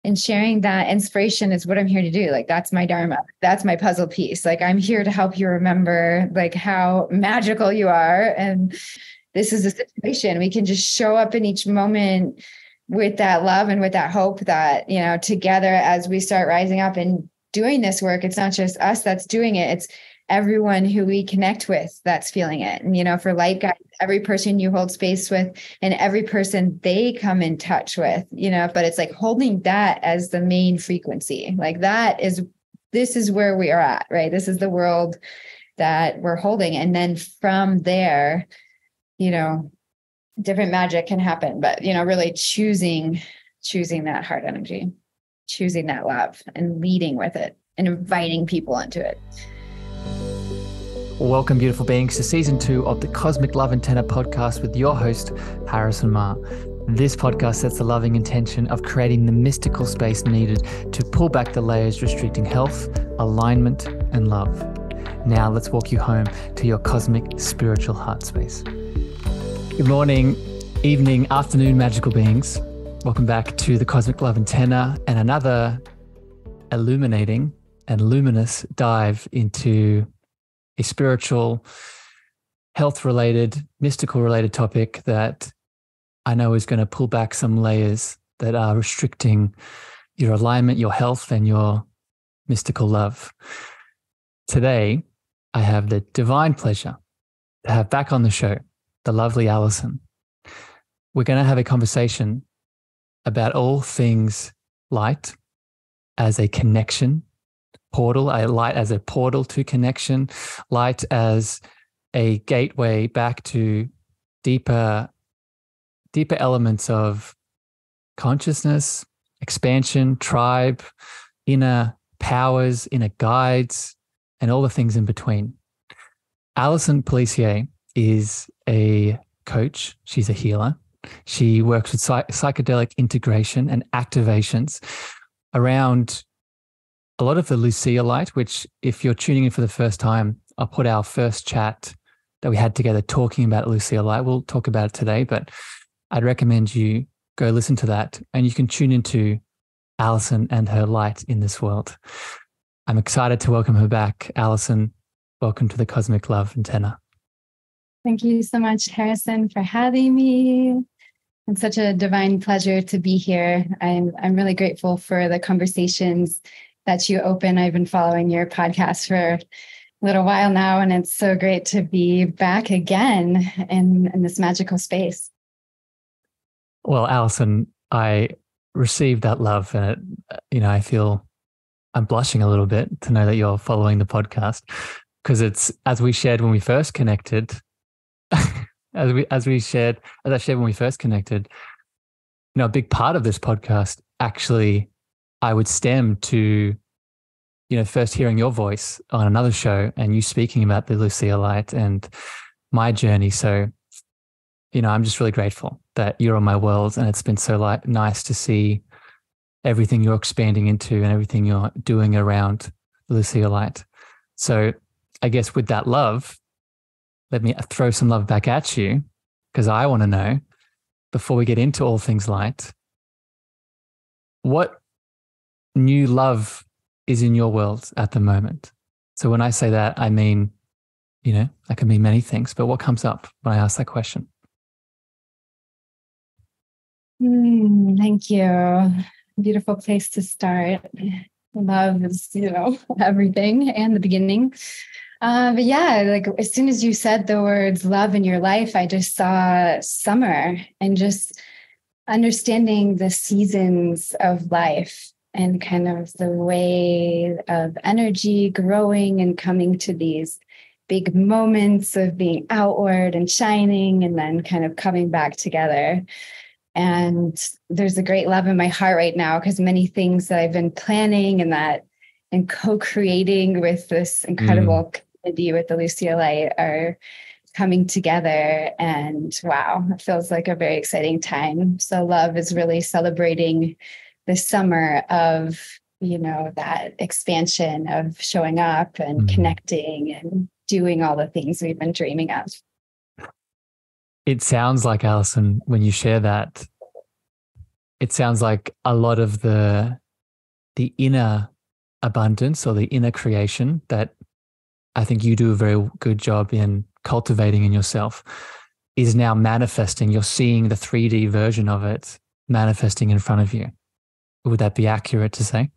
And sharing that inspiration is what I'm here to do. Like, that's my dharma. That's my puzzle piece. Like, I'm here to help you remember like how magical you are. And this is a situation. We can just show up in each moment with that love and with that hope that, together as we start rising up and doing this work, it's not just us that's doing it. It's everyone who we connect with that's feeling it. And, for light guides, every person you hold space with and every person they come in touch with, but it's like holding that as the main frequency. Like this is where we are at, right? This is the world that we're holding. And then from there, different magic can happen, but, really choosing that heart energy, choosing that love and leading with it and inviting people into it. Welcome, beautiful beings, to season 2 of the Cosmic Love Antenna podcast with your host, Harrison Ma. This podcast sets the loving intention of creating the mystical space needed to pull back the layers restricting health, alignment, and love. Now let's walk you home to your cosmic spiritual heart space. Good morning, evening, afternoon, magical beings. Welcome back to the Cosmic Love Antenna and another illuminating and luminous dive into a spiritual, health-related, mystical-related topic that I know is going to pull back some layers that are restricting your alignment, your health, and your mystical love. Today, I have the divine pleasure to have back on the show the lovely Allison. We're going to have a conversation about all things light as a connection portal, light as a portal to connection, light as a gateway back to deeper elements of consciousness, expansion, tribe, inner powers, inner guides, and all the things in between. Allison Pelissier is a coach. She's a healer. She works with psychedelic integration and activations around a lot of the Lucia Light, which if you're tuning in for the first time, I'll put our first chat that we had together talking about Lucia Light. We'll talk about it today, but I'd recommend you go listen to that and you can tune into Allison and her light in this world. I'm excited to welcome her back. Allison, welcome to the Cosmic Love Antenna. Thank you so much, Harrison, for having me. It's such a divine pleasure to be here. I'm really grateful for the conversations that you open. I've been following your podcast for a little while now, and it's so great to be back again in this magical space. Well, Allison, I received that love, and I feel I'm blushing a little bit to know that you're following the podcast, because it's as we shared when we first connected. As I shared when we first connected, a big part of this podcast actually I would stem to, first hearing your voice on another show and you speaking about the Lucia Light and my journey. So, I'm just really grateful that you're on my world, and it's been so nice to see everything you're expanding into and everything you're doing around Lucia Light. So I guess with that love, let me throw some love back at you, because I want to know, before we get into all things light, what new love is in your world at the moment? So when I say that, I mean, that can mean many things, but what comes up when I ask that question? Thank you. Beautiful place to start. Love is, everything and the beginning. But yeah, like as soon as you said the words love in your life, I just saw summer and just understanding the seasons of life and kind of the way of energy growing and coming to these big moments of being outward and shining and then kind of coming back together. And there's a great love in my heart right now because many things that I've been planning and co-creating with this incredible community with the Lucia Light are coming together. And wow, it feels like a very exciting time. So love is really celebrating the summer of, that expansion of showing up and connecting and doing all the things we've been dreaming of. It sounds like, Allison, when you share that, it sounds like a lot of the inner abundance or the inner creation that I think you do a very good job in cultivating in yourself is now manifesting. You're seeing the 3D version of it manifesting in front of you. Would that be accurate to say?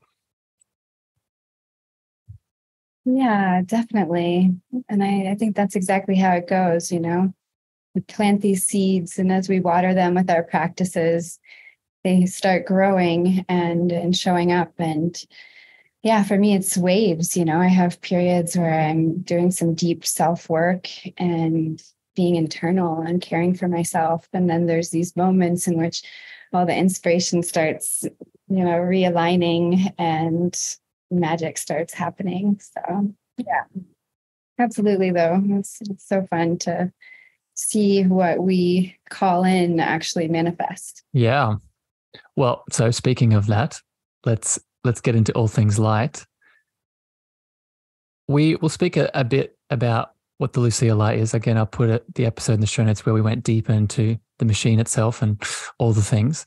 Yeah, definitely. And I think that's exactly how it goes, you know. We plant these seeds, and as we water them with our practices, they start growing and showing up. And yeah, for me, it's waves. You know, I have periods where I'm doing some deep self work and being internal and caring for myself. And then there's these moments in which all the inspiration starts, you know, realigning and magic starts happening. So yeah, absolutely. Though it's so fun to see what we call in actually manifest. Yeah. Well, so speaking of that, let's get into all things light. We will speak a bit about what the Lucia Light is. Again, I'll put the episode in the show notes where we went deeper into the machine itself and all the things.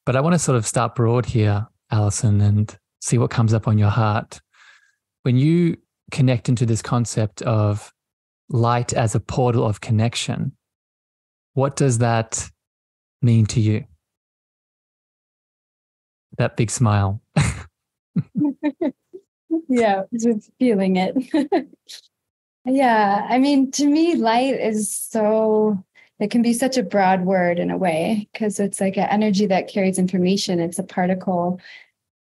But I want to sort of start broad here, Allison, and see what comes up on your heart. When you connect into this concept of light as a portal of connection, what does that mean to you? That big smile. Yeah, just feeling it. Yeah, I mean, to me, light is so, it can be such a broad word in a way, because it's like an energy that carries information. It's a particle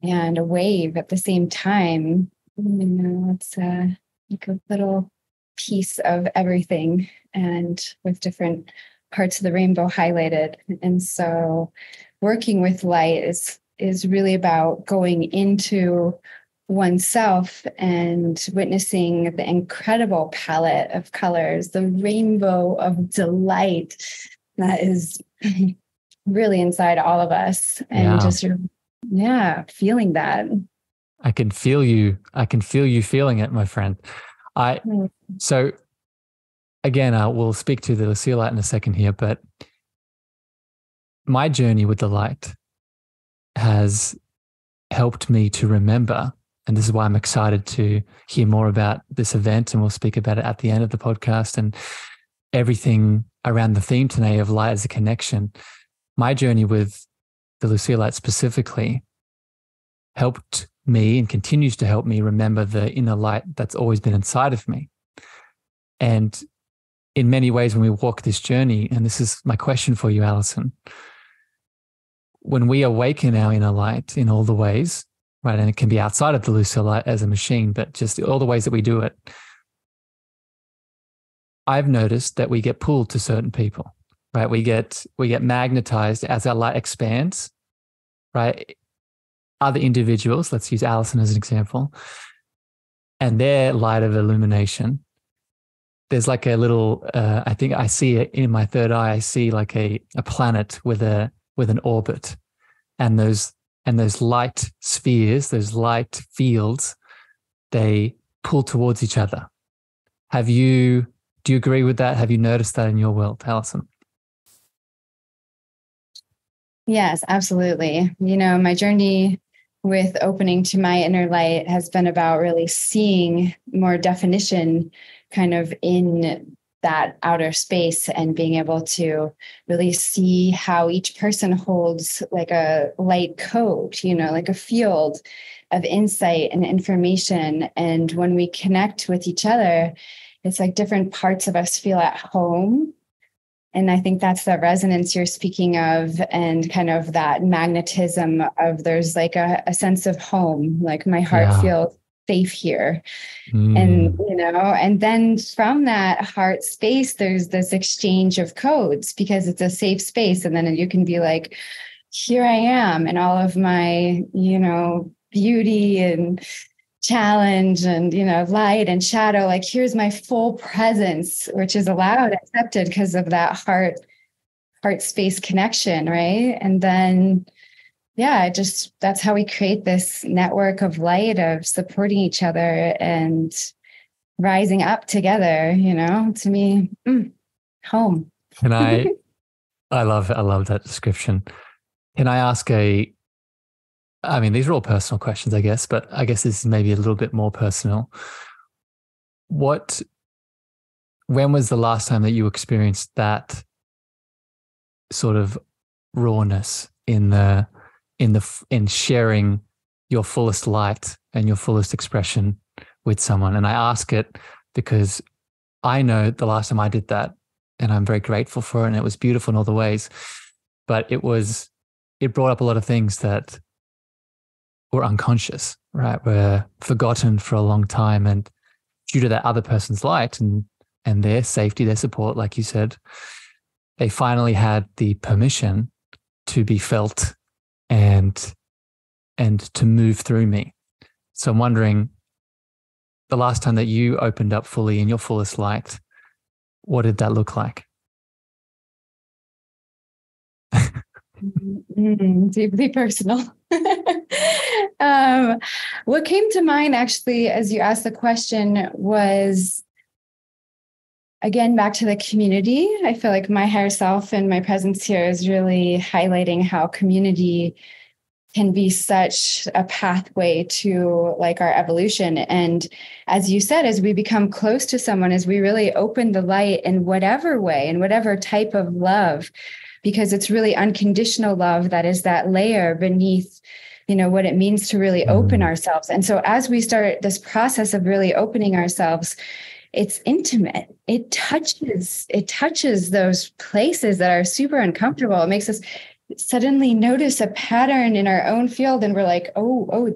and a wave at the same time. You know, it's like a little piece of everything and with different parts of the rainbow highlighted. And so working with light is really about going into oneself and witnessing the incredible palette of colors, the rainbow of delight that is really inside all of us, and just feeling that. I can feel you. I can feel you feeling it, my friend. So again, we'll speak to the Lucia Light in a second here, but my journey with the light has helped me to remember, and this is why I'm excited to hear more about this event, and we'll speak about it at the end of the podcast and everything around the theme today of light as a connection. My journey with the Lucia Light specifically helped me and continues to help me remember the inner light that's always been inside of me. And in many ways, when we walk this journey, and this is my question for you, Allison, when we awaken our inner light in all the ways, right, and it can be outside of the Lucia Light as a machine, but just all the ways that we do it, I've noticed that we get pulled to certain people, right? We get magnetized as our light expands, right? Other individuals, let's use Allison as an example, and their light of illumination, there's like a little, I think I see it in my third eye, I see like a planet with an orbit, and those light spheres, those light fields, they pull towards each other. Do you agree with that? Have you noticed that in your world, Allison? Yes, absolutely. You know, my journey with opening to my inner light has been about really seeing more definition kind of in that outer space and being able to really see how each person holds like a light code, you know, like a field of insight and information. And when we connect with each other, it's like different parts of us feel at home. And I think that's the resonance you're speaking of, and kind of that magnetism of there's like a sense of home, like my heart feels safe here. And, you know, and then from that heart space, there's this exchange of codes because it's a safe space. And then you can be like, here I am in all of my, you know, beauty and challenge and, you know, light and shadow. Like, here's my full presence, which is allowed, accepted because of that heart space connection. Right. And then, that's how we create this network of light, of supporting each other and rising up together, you know, to me, home. And I love that description. Can I ask these are all personal questions, I guess, but I guess this is maybe a little bit more personal. When was the last time that you experienced that sort of rawness in sharing your fullest light and your fullest expression with someone? And I ask it because I know the last time I did that, and I'm very grateful for it, and it was beautiful in all the ways, but it brought up a lot of things that were unconscious, right? Were forgotten for a long time, and due to that other person's light and their safety, their support, like you said, they finally had the permission to be felt and to move through me. So I'm wondering, the last time that you opened up fully in your fullest light, what did that look like? Deeply personal. What came to mind actually as you asked the question was, again, back to the community. I feel like my higher self and my presence here is really highlighting how community can be such a pathway to like our evolution. And as you said, as we become close to someone, as we really open the light in whatever way, in whatever type of love, because it's really unconditional love that is that layer beneath, what it means to really open ourselves. And so as we start this process of really opening ourselves, it's intimate. It touches those places that are super uncomfortable. It makes us suddenly notice a pattern in our own field. And we're like, oh,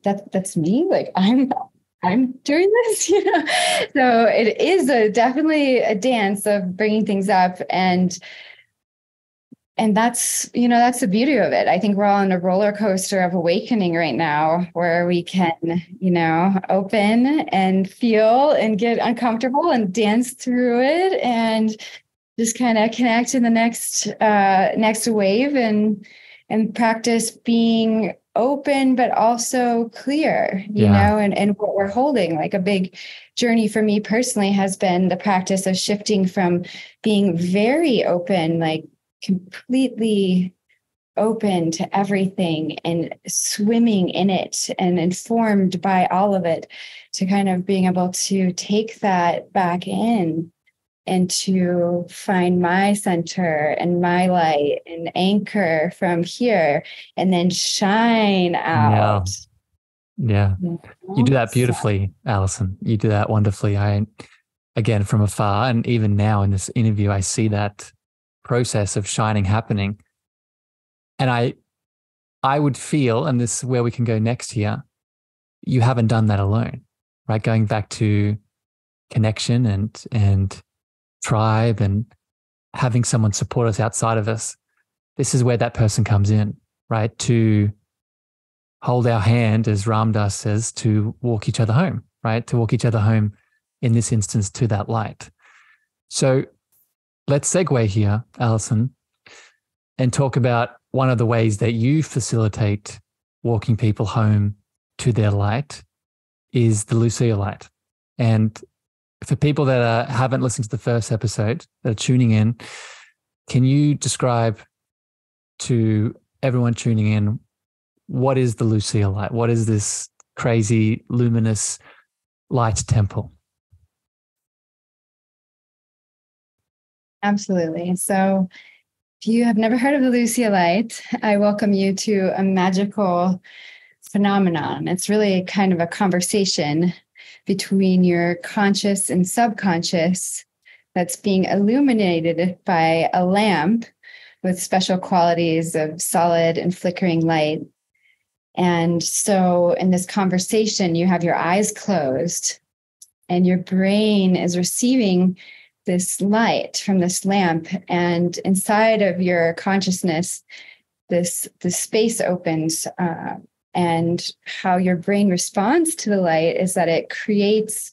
that's me. Like I'm doing this, So it is definitely a dance of bringing things up. And that's the beauty of it. I think we're all on a roller coaster of awakening right now, where we can, open and feel and get uncomfortable and dance through it and just kind of connect in the next wave and practice being open, but also clear, and what we're holding. Like a big journey for me personally has been the practice of shifting from being very open, like completely open to everything and swimming in it and informed by all of it, to kind of being able to take that back in and to find my center and my light and anchor from here and then shine out. Yeah. You do that beautifully, Allison. You do that wonderfully. Again, from afar, and even now in this interview, I see that process of shining happening. And I would feel, and this is where we can go next here, you haven't done that alone, right? Going back to connection and tribe and having someone support us outside of us. This is where that person comes in, right? To hold our hand, as Ram Dass says, to walk each other home, right? To walk each other home, in this instance, to that light. So let's segue here, Allison, and talk about one of the ways that you facilitate walking people home to their light is the Lucia Light. And for people that haven't listened to the first episode, that are tuning in, can you describe to everyone tuning in, what is the Lucia Light? What is this crazy, luminous light temple? Absolutely. So if you have never heard of the Lucia Light, I welcome you to a magical phenomenon. It's really kind of a conversation between your conscious and subconscious that's being illuminated by a lamp with special qualities of solid and flickering light. And so in this conversation, you have your eyes closed and your brain is receiving this light from this lamp. And inside of your consciousness, this space opens. And how your brain responds to the light is that it creates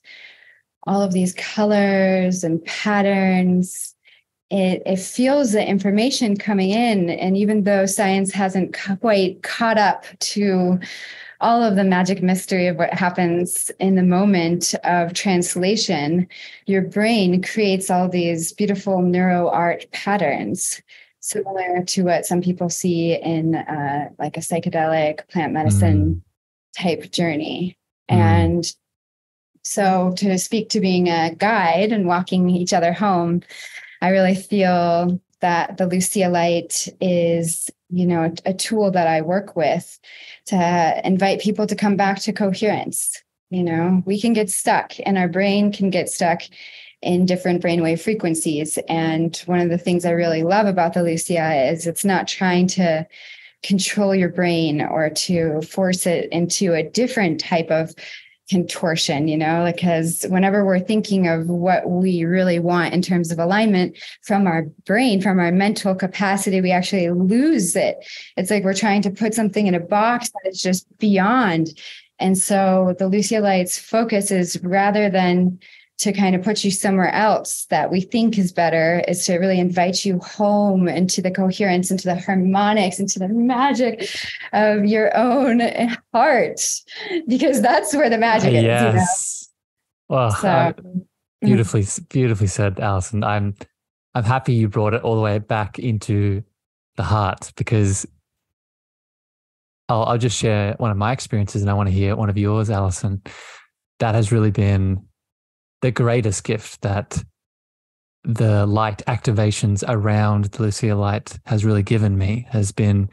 all of these colors and patterns. It feels the information coming in. And even though science hasn't quite caught up to all of the magic mystery of what happens in the moment of translation, your brain creates all these beautiful neuro art patterns similar to what some people see in like a psychedelic plant medicine type journey. And so to speak to being a guide and walking each other home, I really feel that the Lucia Light is, a tool that I work with to invite people to come back to coherence. We can get stuck, and our brain can get stuck in different brainwave frequencies. And one of the things I really love about the Lucia is it's not trying to control your brain or to force it into a different type of contortion, because whenever we're thinking of what we really want in terms of alignment from our brain, from our mental capacity, we actually lose it. It's like we're trying to put something in a box that is just beyond. And so the Lucia Light's focus is, rather than to kind of put you somewhere else that we think is better, is to really invite you home into the coherence, into the harmonics, into the magic of your own heart, because that's where the magic is. Yes. Well, so, beautifully said, Allison. I'm happy you brought it all the way back into the heart, because I'll just share one of my experiences, and I want to hear one of yours, Allison. That has really been the greatest gift that the light activations around the Lucia Light has really given me, has been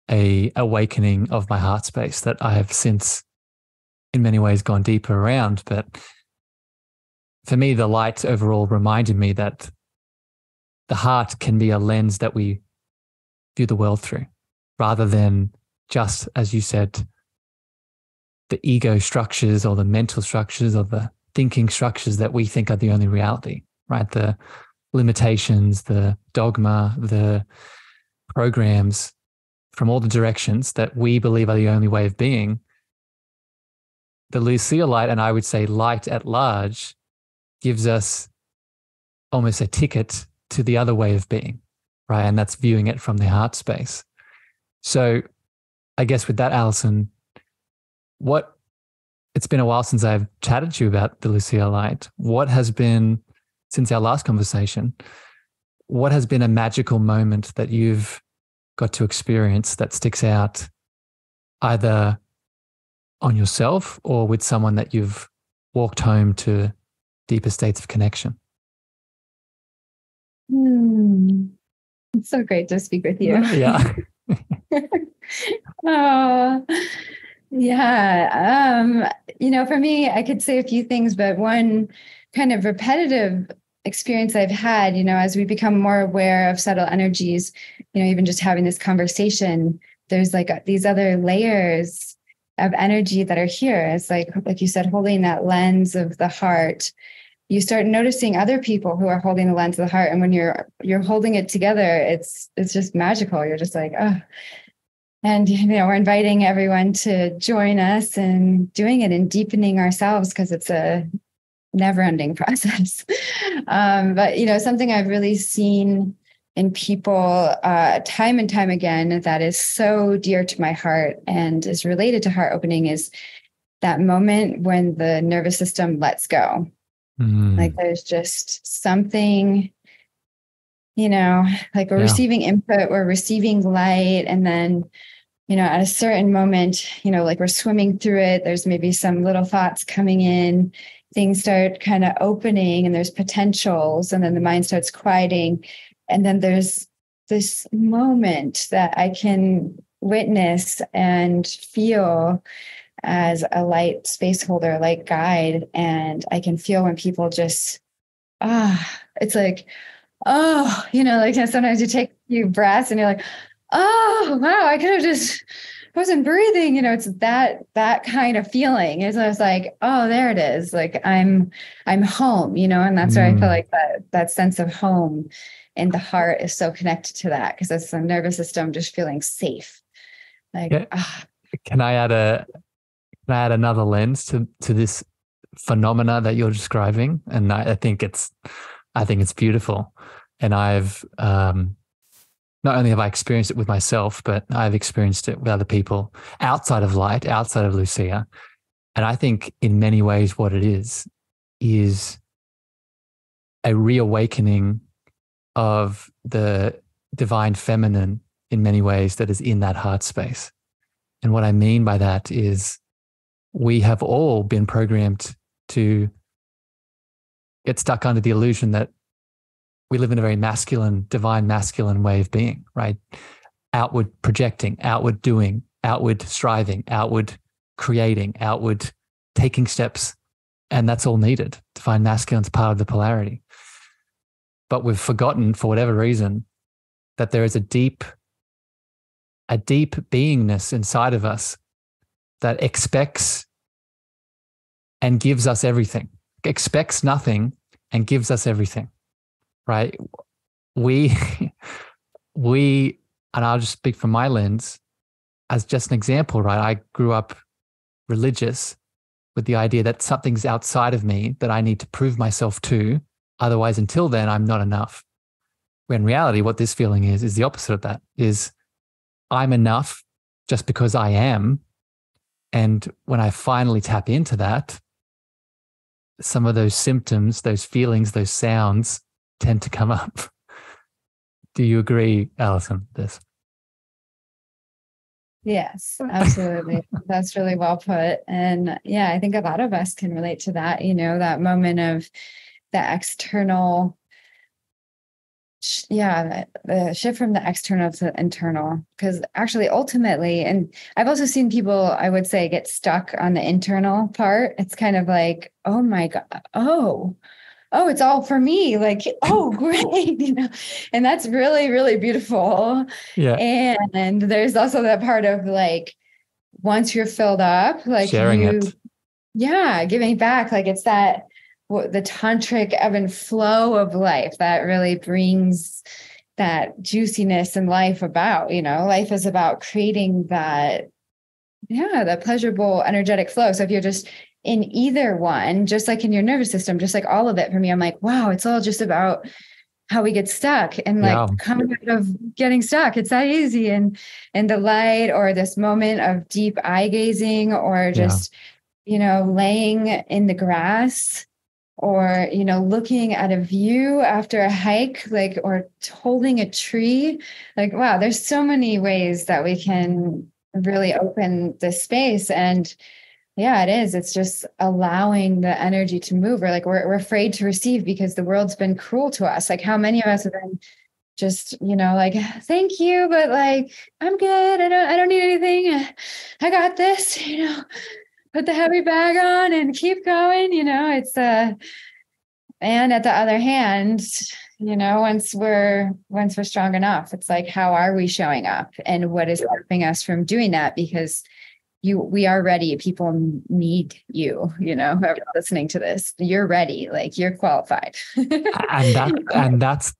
a awakening of my heart space that I have since in many ways gone deeper around. But for me, the light overall reminded me that the heart can be a lens that we view the world through, rather than just, as you said, the ego structures or the mental structures or the thinking structures that we think are the only reality, right? The limitations, the dogma, the programs from all the directions that we believe are the only way of being. The Lucia Light, and I would say light at large, gives us almost a ticket to the other way of being, right? And that's viewing it from the heart space. So I guess with that, Allison, it's been a while since I've chatted to you about the Lucia Light. What has been, since our last conversation, what has been a magical moment that you've got to experience that sticks out, either on yourself or with someone that you've walked home to deeper states of connection? It's so great to speak with you. Yeah. Oh, yeah. For me, I could say a few things, but one kind of repetitive experience I've had, as we become more aware of subtle energies, even just having this conversation, there's like these other layers of energy that are here. It's like you said, holding that lens of the heart. You start noticing other people who are holding the lens of the heart. And when you're holding it together, it's just magical. You're just like, oh. And, we're inviting everyone to join us and doing it and deepening ourselves, because it's a never-ending process. But, something I've really seen in people time and time again that is so dear to my heart and is related to heart opening is that moment when the nervous system lets go. Like there's just something, like we're receiving input, we're receiving light. And then, at a certain moment, like we're swimming through it, there's maybe some little thoughts coming in, things start kind of opening and there's potentials, and then the mind starts quieting. And then there's this moment that I can witness and feel as a light space holder, light guide. And I can feel when people just, it's like, like sometimes you take a few breaths and you're like, oh, wow, I could have just wasn't breathing. It's that kind of feeling. It's I was like, oh, there it is. Like I'm home, and that's where I feel like that sense of home in the heart is so connected to that, because it's the nervous system just feeling safe. Like, Can I add another lens to this phenomena that you're describing? And I think it's beautiful. And I've not only have I experienced it with myself, but I've experienced it with other people outside of light, outside of Lucia. And I think in many ways what it is a reawakening of the divine feminine in many ways that is in that heart space. And what I mean by that is we have all been programmed to get stuck under the illusion that we live in a very masculine, divine masculine way of being, right? Outward projecting, outward doing, outward striving, outward creating, outward taking steps. And that's all needed. Divine masculine's part of the polarity. But we've forgotten, for whatever reason, that there is a deep beingness inside of us that expects and gives us everything, expects nothing and gives us everything, right? We, and I'll just speak from my lens as just an example, right? I grew up religious with the idea that something's outside of me that I need to prove myself to. Otherwise, until then, I'm not enough. When in reality, what this feeling is the opposite of that, is I'm enough just because I am. And when I finally tap into that, some of those symptoms, those feelings, those sounds tend to come up. Do you agree, Allison, with this? Yes, absolutely. That's really well put. And yeah, I think a lot of us can relate to that, that moment of the external, the shift from the external to the internal. Because actually, ultimately, and I've also seen people, I would say, get stuck on the internal part. It's kind of like, oh my God, oh, it's all for me. Like, oh, great, and that's really, really beautiful. Yeah. And there's also that part of like, once you're filled up, like sharing it. Yeah, giving back. Like it's that, the tantric ebb and flow of life that really brings that juiciness in life about, life is about creating that, that pleasurable, energetic flow. So if you're just in either one, just like in your nervous system, just like all of it for me, I'm like, wow, it's all just about how we get stuck and like coming out of getting stuck. It's that easy. And the light, or this moment of deep eye gazing, or just, laying in the grass, or, looking at a view after a hike, like, or holding a tree. Like, wow, there's so many ways that we can really open this space. And yeah, it is. It's just allowing the energy to move. Or like we're afraid to receive because the world's been cruel to us. Like how many of us have been just, like, thank you, but like, I'm good. I don't need anything. I got this, put the heavy bag on and keep going. It's and at the other hand, once we're strong enough, it's like, how are we showing up, and what is stopping us from doing that? Because we are ready. People need you, whoever listening to this, you're ready, like you're qualified. and that's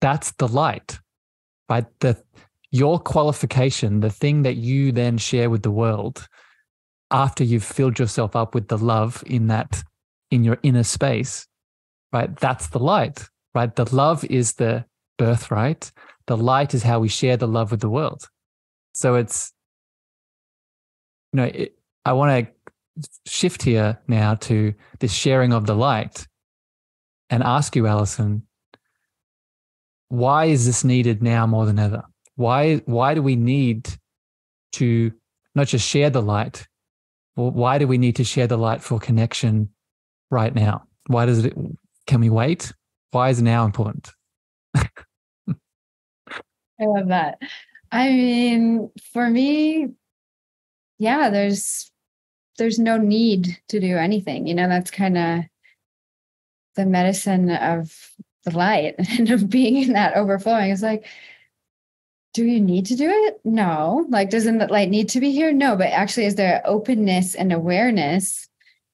the light, right? Your qualification, the thing that you then share with the world after you've filled yourself up with the love in your inner space, right? That's the light, right? The love is the birthright. The light is how we share the love with the world. So it's, I want to shift here now to this sharing of the light and ask you, Allison, why is this needed now more than ever? Why do we need to not just share the light? Well, why do we need to share the light for connection right now? Can we wait? Why is now important? I love that. I mean, for me, yeah, there's no need to do anything. That's kind of the medicine of the light and of being in that overflowing. It's like, do you need to do it? No. Like, doesn't the light need to be here? No. But actually, is there openness and awareness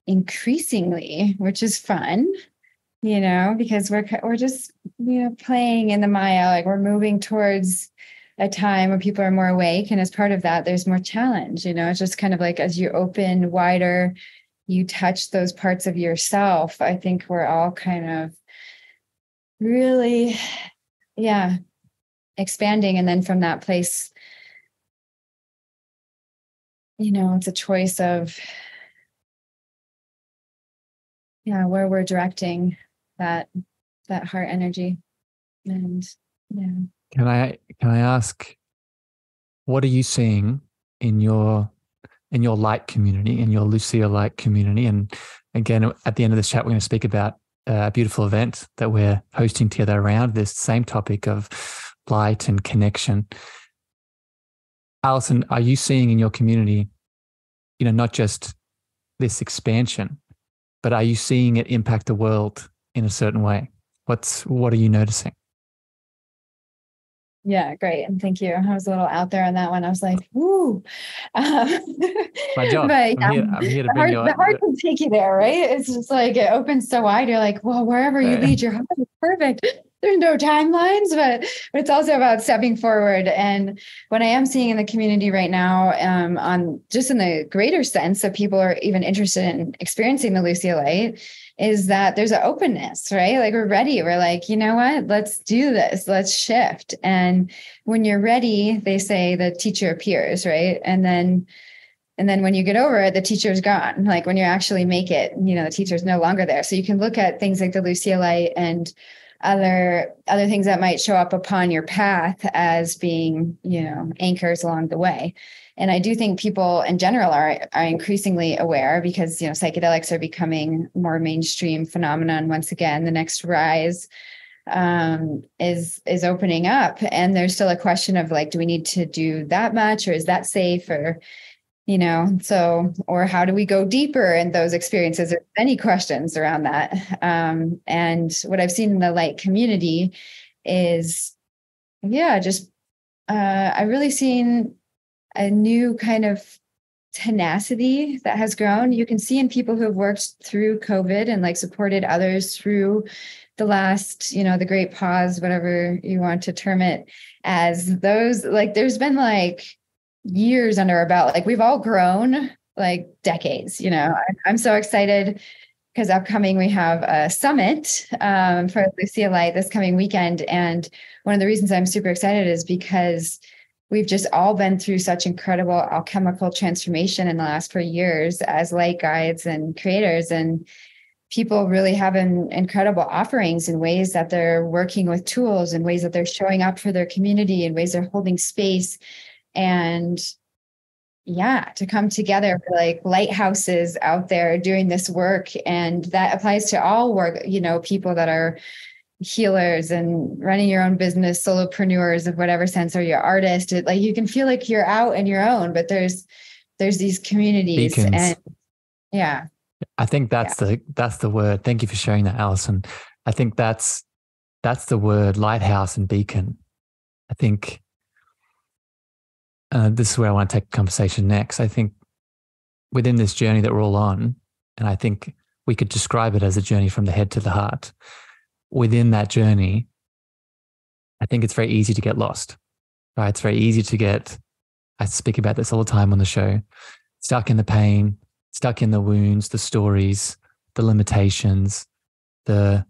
increasingly, which is fun, because we're just, playing in the Maya, like we're moving towards a time where people are more awake. And as part of that, there's more challenge, it's just kind of like, as you open wider, you touch those parts of yourself. I think we're all kind of really, expanding. And then from that place, it's a choice of, where we're directing that heart energy. And Can I ask, what are you seeing in your light community, in your Lucia Light community? And again, at the end of this chat, we're going to speak about a beautiful event that we're hosting together around this same topic of light and connection. Allison, are you seeing in your community, not just this expansion, but are you seeing it impact the world in a certain way? What are you noticing? Yeah, great. And thank you. I was a little out there on that one. I was like, woo. My job. But I'm here to bring you. the heart can take you there, right? It's just like it opens so wide. You're like, well, wherever you lead, your heart is perfect. There's no timelines, but it's also about stepping forward. And what I am seeing in the community right now, on just in the greater sense that people are even interested in experiencing the Lucia Light, is that there's an openness, right? Like we're ready. We're like, you know what? Let's do this. Let's shift. And when you're ready, they say the teacher appears, right? And then when you get over it, the teacher's gone. Like when you actually make it, the teacher's no longer there. So you can look at things like the Lucia Light and other things that might show up upon your path as being, anchors along the way. And I do think people in general are increasingly aware because, psychedelics are becoming more mainstream phenomenon. Once again, the next rise is opening up. And there's still a question of like, do we need to do that much, or is that safe, or, or how do we go deeper in those experiences? There's many questions around that. And what I've seen in the light community is, I've really seen a new kind of tenacity that has grown. You can see in people who have worked through COVID and like supported others through the last, the great pause, whatever you want to term it as, those, like, there's been like years under our belt. Like we've all grown like decades, I'm so excited because upcoming we have a summit for Lucia Light this coming weekend. And one of the reasons I'm super excited is because we've just all been through such incredible alchemical transformation in the last 4 years as light guides and creators. And people really have incredible offerings in ways that they're working with tools, in ways that they're showing up for their community, in ways they're holding space. And to come together like lighthouses out there doing this work. And that applies to all work, people that are healers and running your own business, solopreneurs of whatever sense, or your artist. Like you can feel like you're out and your own, but there's these communities. Beacons. And I think that's the word. Thank you for sharing that, Allison. I think that's the word, lighthouse and beacon. I think this is where I want to take the conversation next. I think within this journey that we're all on, and I think we could describe it as a journey from the head to the heart. Within that journey, I think it's very easy to get lost, right? It's very easy to get, I speak about this all the time on the show, stuck in the pain, stuck in the wounds, the stories, the limitations, the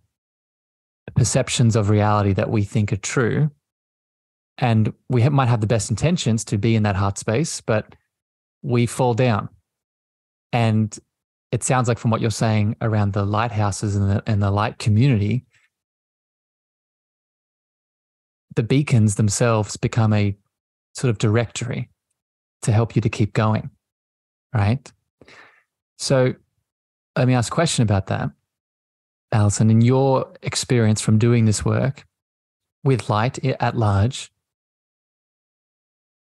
perceptions of reality that we think are true. And we might have the best intentions to be in that heart space, but we fall down. And it sounds like from what you're saying around the lighthouses and the light community, the beacons themselves become a sort of directory to help you to keep going, right? So let me ask a question about that. Allison, in your experience from doing this work with light at large,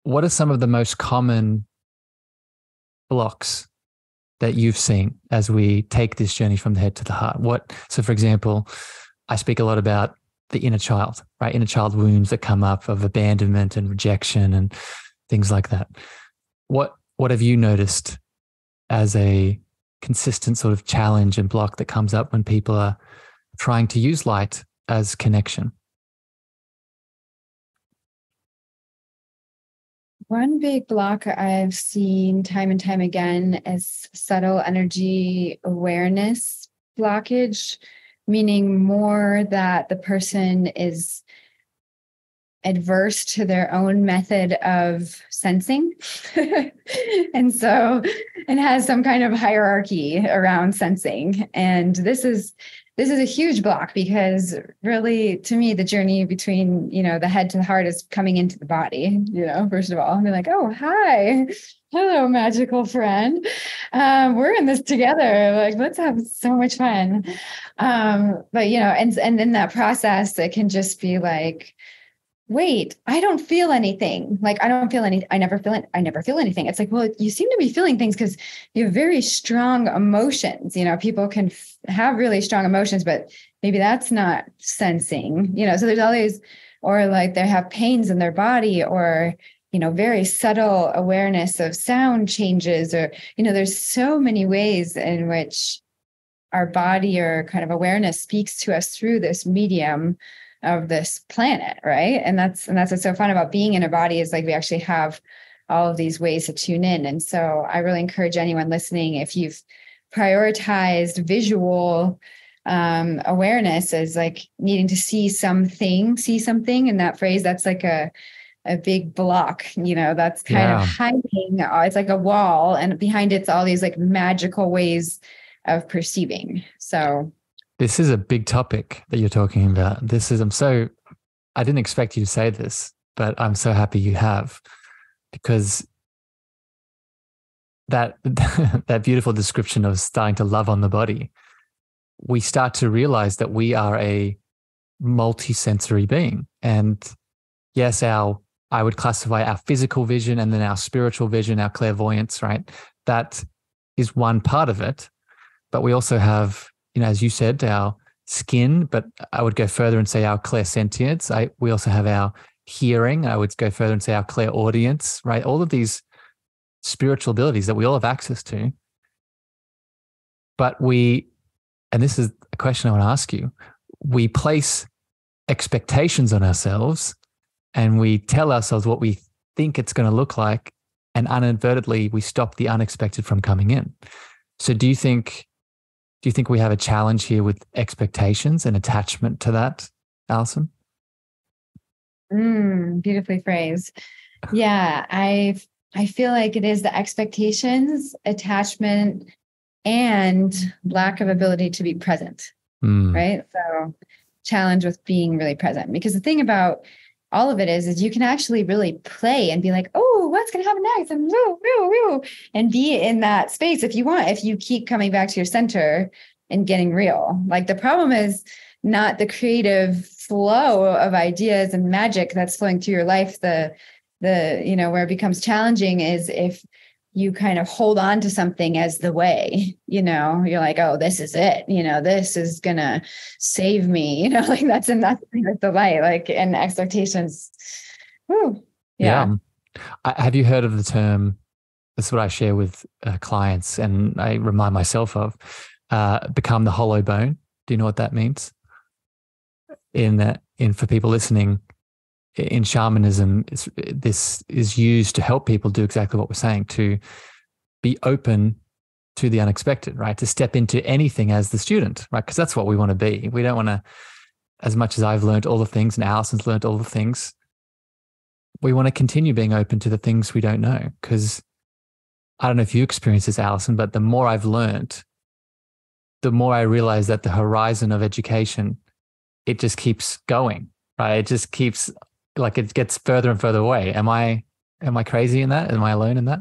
what are some of the most common blocks that you've seen as we take this journey from the head to the heart? So for example, I speak a lot about the inner child, right? Inner child wounds that come up of abandonment and rejection and things like that. What have you noticed as a consistent sort of challenge and block that comes up when people are trying to use light as connection? One big block I've seen time and time again is subtle energy awareness blockage, meaning more that the person is adverse to their own method of sensing. And so it has some kind of hierarchy around sensing. And this is this is a huge block because really, to me, the journey between, the head to the heart is coming into the body, first of all. And they're like, oh, hi. Hello, magical friend. We're in this together. Like, let's have so much fun. But, and in that process, it can just be like, wait, I don't feel anything. Like, I never feel anything. It's like, well, you seem to be feeling things because you have very strong emotions. People can have really strong emotions, but maybe that's not sensing, so there's all these, or like they have pains in their body, or very subtle awareness of sound changes, or, there's so many ways in which our body or kind of awareness speaks to us through this medium of this planet. Right. And that's what's so fun about being in a body, is like, we actually have all of these ways to tune in. And so I really encourage anyone listening, if you've prioritized visual awareness as like needing to see something in that phrase, that's like a big block, that's kind of hiding. It's like a wall, and behind it's all these like magical ways of perceiving. So this is a big topic that you're talking about. I didn't expect you to say this, but I'm so happy you have, because that beautiful description of starting to love on the body, we start to realize that we are a multi-sensory being. And yes, I would classify our physical vision and then our spiritual vision, our clairvoyance, right? That is one part of it. But we also have, as you said, our skin, but I would go further and say our clairsentience. We also have our hearing. I would go further and say our clairaudience, right? All of these spiritual abilities that we all have access to. But and this is a question I want to ask you, we place expectations on ourselves and we tell ourselves what we think it's going to look like, and inadvertently we stop the unexpected from coming in. So do you think we have a challenge here with expectations and attachment to that, Allison? Beautifully phrased. Yeah, I feel like it is the expectations, attachment, and lack of ability to be present, right? So challenge with being really present, because the thing about all of it is you can actually really play and be like, oh, what's going to happen next? And woo, woo, woo, and be in that space if you want, if you keep coming back to your center and getting real. Like, the problem is not the creative flow of ideas and magic that's flowing through your life. The where it becomes challenging is if you kind of hold on to something as the way, you're like, oh, this is it, this is gonna save me, like that's the light, like, and expectations. Whew. Yeah. Have you heard of the term? That's what I share with clients, and I remind myself of, become the hollow bone. Do you know what that means? For people listening, in shamanism, this is used to help people do exactly what we're saying, to be open to the unexpected, right? To step into anything as the student, right? Because that's what we want to be. We don't want to, as much as I've learned all the things and Allison's learned all the things, we want to continue being open to the things we don't know. Because I don't know if you experience this, Allison, but the more I've learned, the more I realize that the horizon of education, it just keeps going, right? It just keeps, like, it gets further and further away. Am I crazy in that? Am I alone in that?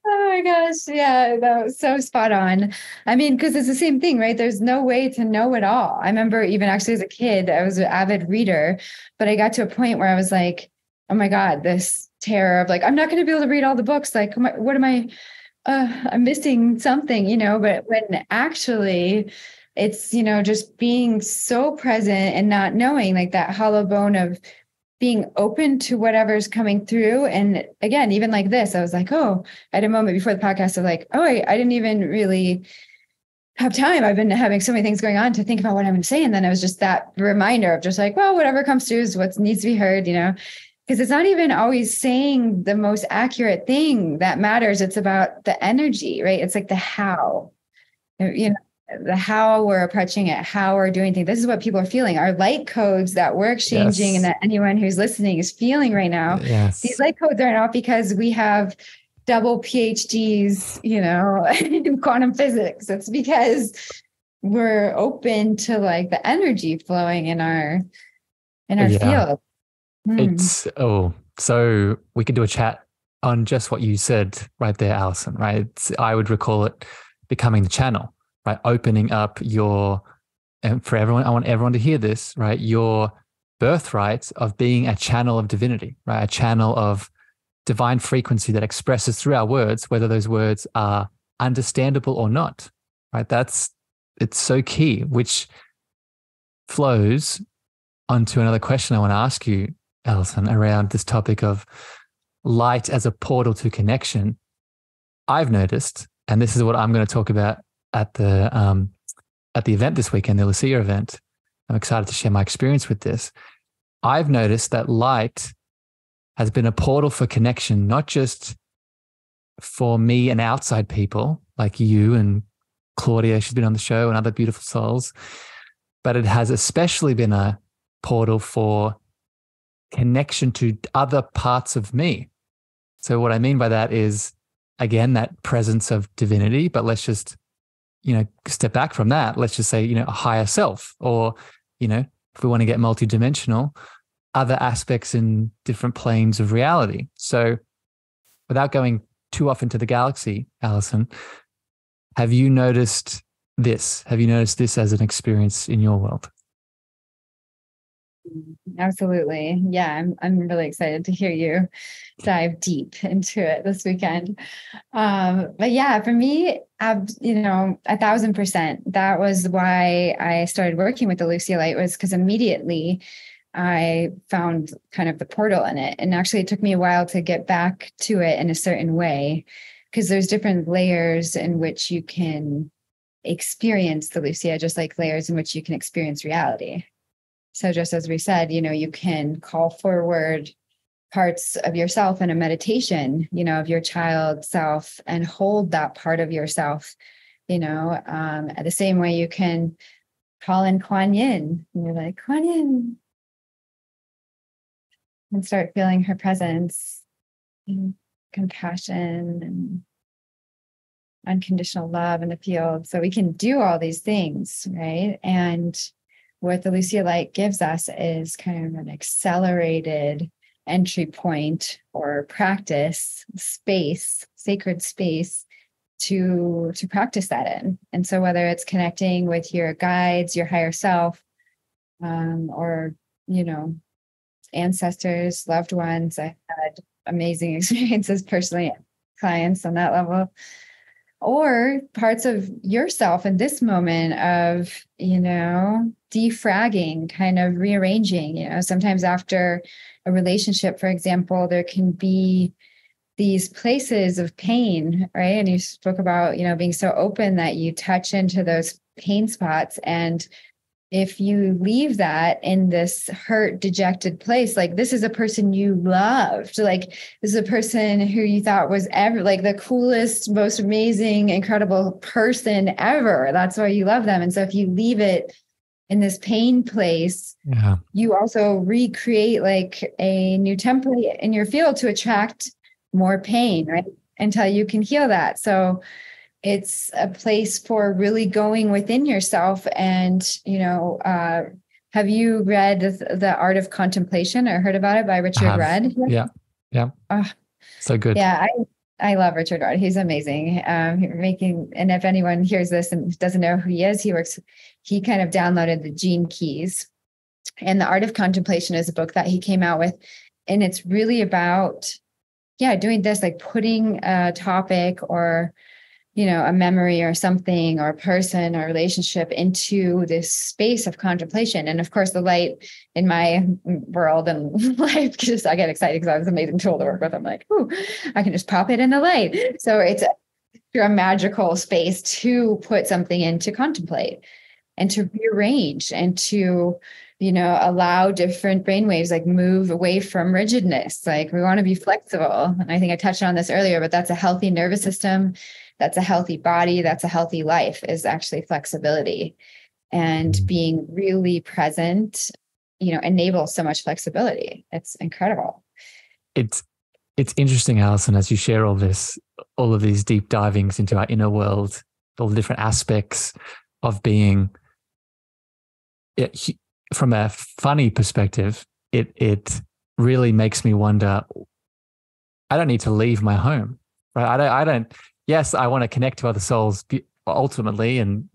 Oh my gosh. Yeah, that was so spot on. I mean, because it's the same thing, right? There's no way to know it all. I remember even actually as a kid, I was an avid reader, but I got to a point where I was like, oh my God, this terror of like, I'm not going to be able to read all the books. Like, what am I, I'm missing something, but when actually it's, just being so present and not knowing, like that hollow bone of being open to whatever's coming through. And again, even like this, I was like, oh, I had a moment before the podcast of like, oh, I didn't even really have time. I've been having so many things going on to think about what I'm going to say. And then it was just that reminder of just like, well, whatever comes through is what needs to be heard, because it's not even always saying the most accurate thing that matters. It's about the energy, right? It's like the how, the how we're approaching it, how we're doing things. This is what people are feeling. Our light codes that we're exchanging, and that anyone who's listening is feeling right now. Yes. These light codes are not because we have double PhDs, in quantum physics. It's because we're open to like the energy flowing in our field. It's so we could do a chat on just what you said right there, Allison, right? I would recall it becoming the channel, right? Opening up and for everyone, I want everyone to hear this, right? Your birthright of being a channel of divinity, right? A channel of divine frequency that expresses through our words, whether those words are understandable or not, right? It's so key, which flows onto another question I want to ask you, Allison, around this topic of light as a portal to connection. I've noticed, and this is what I'm going to talk about at the event this weekend, the Lucia event. I'm excited to share my experience with this. I've noticed that light has been a portal for connection, not just for me and outside people like you and Claudia, she's been on the show, and other beautiful souls, but it has especially been a portal for connection to other parts of me. So what I mean by that is, again, that presence of divinity, but let's just, step back from that. Let's just say, a higher self, or, if we want to get multidimensional, other aspects in different planes of reality. So without going too off into the galaxy, Allison, have you noticed this? Have you noticed this as an experience in your world? Absolutely. Yeah, I'm really excited to hear you dive deep into it this weekend. But yeah, for me, 1,000%. That was why I started working with the Lucia Light, was because immediately I found kind of the portal in it. And actually it took me a while to get back to it in a certain way, because there's different layers in which you can experience the Lucia, just like layers in which you can experience reality. So just as we said, you can call forward parts of yourself in a meditation, of your child self, and hold that part of yourself, the same way you can call in Kuan Yin. And you're like, Kuan Yin, and start feeling her presence and compassion and unconditional love in the field. So we can do all these things, right? And what the Lucia Light gives us is kind of an accelerated entry point or practice space, sacred space to practice that in. And so whether it's connecting with your guides, your higher self, or, ancestors, loved ones, I had amazing experiences personally, clients on that level, or parts of yourself in this moment of, defragging, kind of rearranging. Sometimes after a relationship, for example, there can be these places of pain, right? And you spoke about, being so open that you touch into those pain spots. And if you leave that in this hurt, dejected place, like this is a person you loved, like this is a person who you thought was ever like the coolest, most amazing, incredible person ever. That's why you love them. And so if you leave it in this pain place, you also recreate like a new template in your field to attract more pain, right? Until you can heal that. So it's a place for really going within yourself. And, have you read The Art of Contemplation or heard about it by Richard Rudd? Yeah. Oh, so good. Yeah, I love Richard Rudd. He's amazing. And if anyone hears this and doesn't know who he is, he kind of downloaded the Gene Keys. And The Art of Contemplation is a book that he came out with. And it's really about, doing this, like putting a topic or a memory or something or a person or relationship into this space of contemplation. And of course, the light in my world and life, just I get excited because I was an amazing tool to work with. I'm like, ooh, I can just pop it in the light. So it's a magical space to put something in to contemplate and to rearrange and to, allow different brainwaves, like move away from rigidness. Like we want to be flexible. And I think I touched on this earlier, but that's a healthy nervous system. That's a healthy body. That's a healthy life, is actually flexibility. And being really present, enables so much flexibility. It's incredible. It's interesting, Allison, as you share all of these deep divings into our inner world, all the different aspects of being. From a funny perspective, it really makes me wonder. I don't need to leave my home, right? I don't. Yes, I want to connect to other souls ultimately, and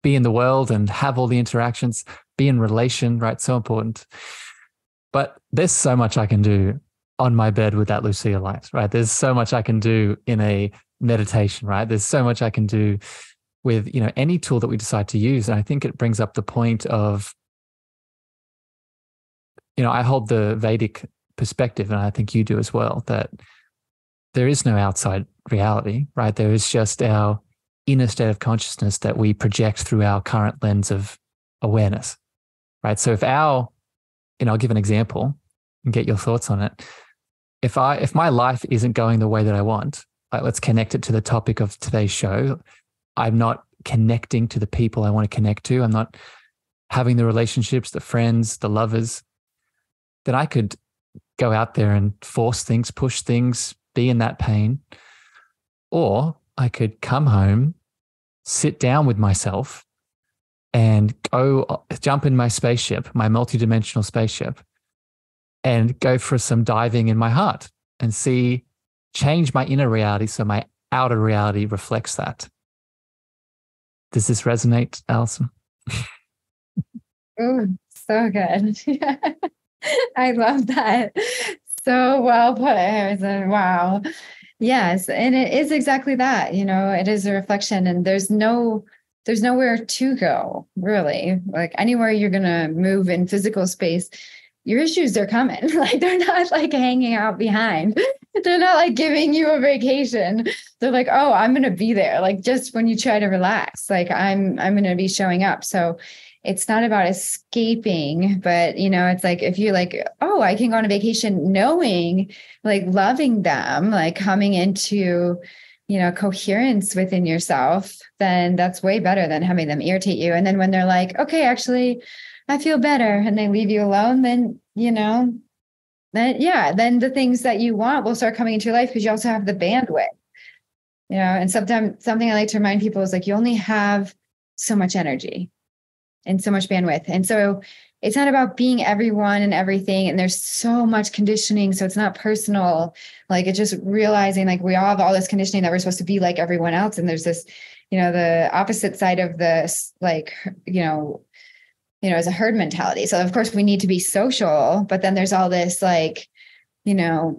be in the world and have all the interactions, be in relation, right? So important. But there's so much I can do on my bed with that Lucia Light, right? There's so much I can do in a meditation, right? There's so much I can do with, any tool that we decide to use. And I think it brings up the point of, I hold the Vedic perspective, and I think you do as well, that there is no outside reality, right? There is just our inner state of consciousness that we project through our current lens of awareness, right? So if I'll give an example and get your thoughts on it. If my life isn't going the way that I want, let's connect it to the topic of today's show. I'm not connecting to the people I want to connect to. I'm not having the relationships, the friends, the lovers. Then I could go out there and force things, push things, be in that pain. Or I could come home, sit down with myself, and go jump in my spaceship, my multidimensional spaceship, and go for some diving in my heart and change my inner reality so my outer reality reflects that. Does this resonate, Allison? Oh, so good. I love that. So well put. I was like, wow. Yes. And it is exactly that, it is a reflection, and there's nowhere to go, really. Like anywhere you're going to move in physical space, your issues are coming. Like they're not like hanging out behind. They're not like giving you a vacation. They're like, oh, I'm going to be there. Like just when you try to relax, like I'm going to be showing up. So it's not about escaping, but it's like, if you're like, oh, I can go on a vacation knowing, like loving them, like coming into, coherence within yourself, then that's way better than having them irritate you. And then when they're like, okay, actually, I feel better, and they leave you alone, then, then the things that you want will start coming into your life because you also have the bandwidth, and sometimes something I like to remind people is like, you only have so much energy and so much bandwidth. And so it's not about being everyone and everything. And there's so much conditioning. So it's not personal. Like it's just realizing like we all have all this conditioning that we're supposed to be like everyone else. And there's this, the opposite side of this, like, as a herd mentality. So of course we need to be social, but then there's all this like,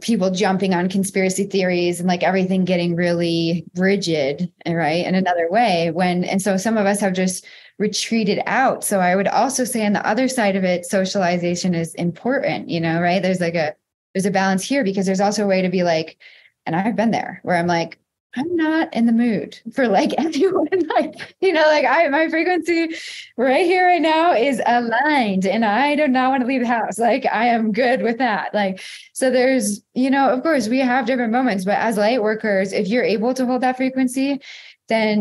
people jumping on conspiracy theories and like everything getting really rigid, right? In another way and so some of us have just retreated out. So I would also say on the other side of it, socialization is important, right? There's a balance here because there's also a way to be like, and I've been there where I'm like, I'm not in the mood for like anyone, my frequency right here, right now is aligned and I do not want to leave the house. Like I am good with that. Like, so there's, of course we have different moments, but as light workers, if you're able to hold that frequency, then,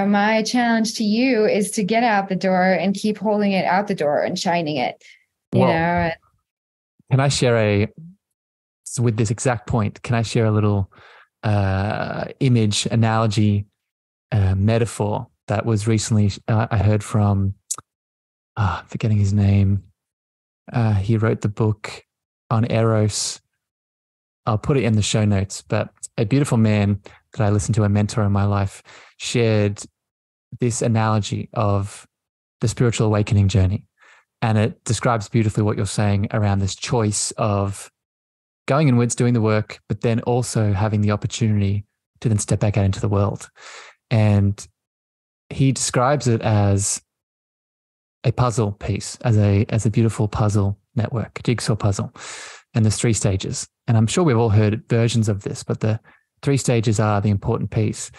my challenge to you is to get out the door and keep holding it out the door and shining it, Can I share with this exact point, can I share a little image, analogy, metaphor that was recently I heard from, forgetting his name. He wrote the book on Eros. I'll put it in the show notes, but a beautiful man that I listened to, a mentor in my life, shared this analogy of the spiritual awakening journey. And it describes beautifully what you're saying around this choice of going inwards, doing the work, but then also having the opportunity to then step back out into the world. And he describes it as a puzzle piece, as a beautiful puzzle network, a jigsaw puzzle. And there's 3 stages. And I'm sure we've all heard versions of this, but the 3 stages are the important piece.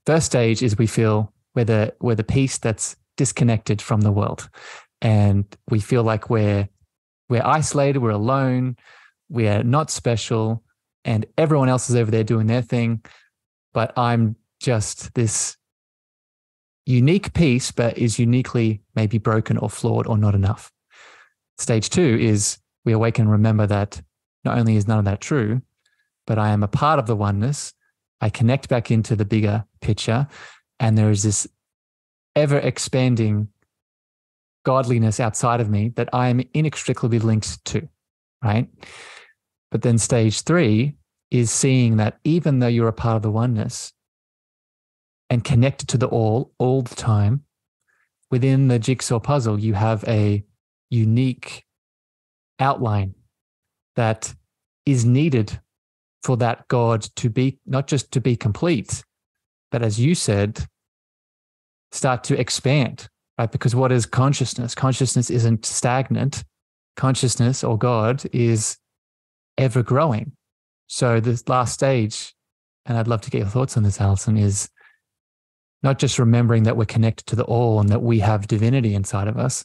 First stage is we feel we're the piece that's disconnected from the world. And we feel like we're isolated, we're alone, we are not special, and everyone else is over there doing their thing. But I'm just this unique piece, but is uniquely maybe broken or flawed or not enough. Stage 2 is we awaken and remember that not only is none of that true, but I am a part of the oneness. I connect back into the bigger picture, and there is this ever expanding godliness outside of me that I am inextricably linked to, right? But then stage 3 is seeing that even though you're a part of the oneness and connected to the all the time, within the jigsaw puzzle, you have a unique outline that is needed for that God to be, not just to be complete, but as you said, start to expand, right? Because what is consciousness? Consciousness isn't stagnant. Consciousness, or God, is ever growing. So this last stage, and I'd love to get your thoughts on this, Allison, is not just remembering that we're connected to the all and that we have divinity inside of us,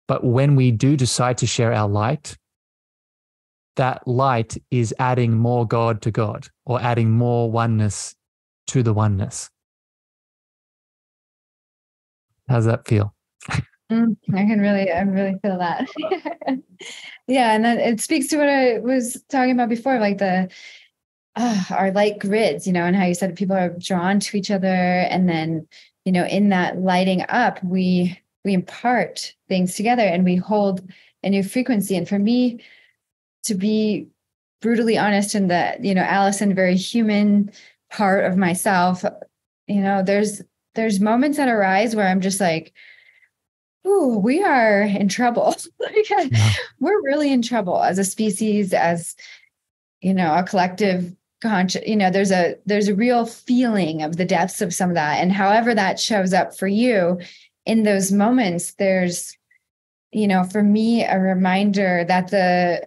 but when we do decide to share our light, that light is adding more God to God, or adding more oneness to the oneness. How's that feel? I really feel that. Yeah. And then it speaks to what I was talking about before, like our light grids, and how you said people are drawn to each other. And then, in that lighting up, we impart things together and we hold a new frequency. And for me, to be brutally honest in the, Allison, very human part of myself, there's moments that arise where I'm just like, ooh, we are in trouble. We're really in trouble as a species, as, a collective conscious, there's a real feeling of the depths of some of that. And however that shows up for you in those moments, there's, for me, a reminder that the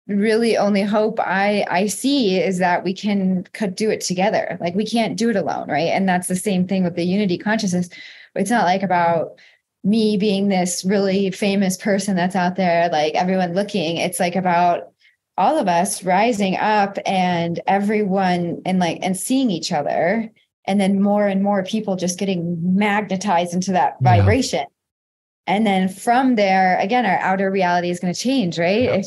really only hope I see is that we could do it together. Like we can't do it alone. Right. And that's the same thing with the unity consciousness. It's not like about me being this really famous person that's out there, like everyone looking. It's like about all of us rising up and everyone and seeing each other. And then more and more people just getting magnetized into that vibration. And then from there, again, our outer reality is going to change, right?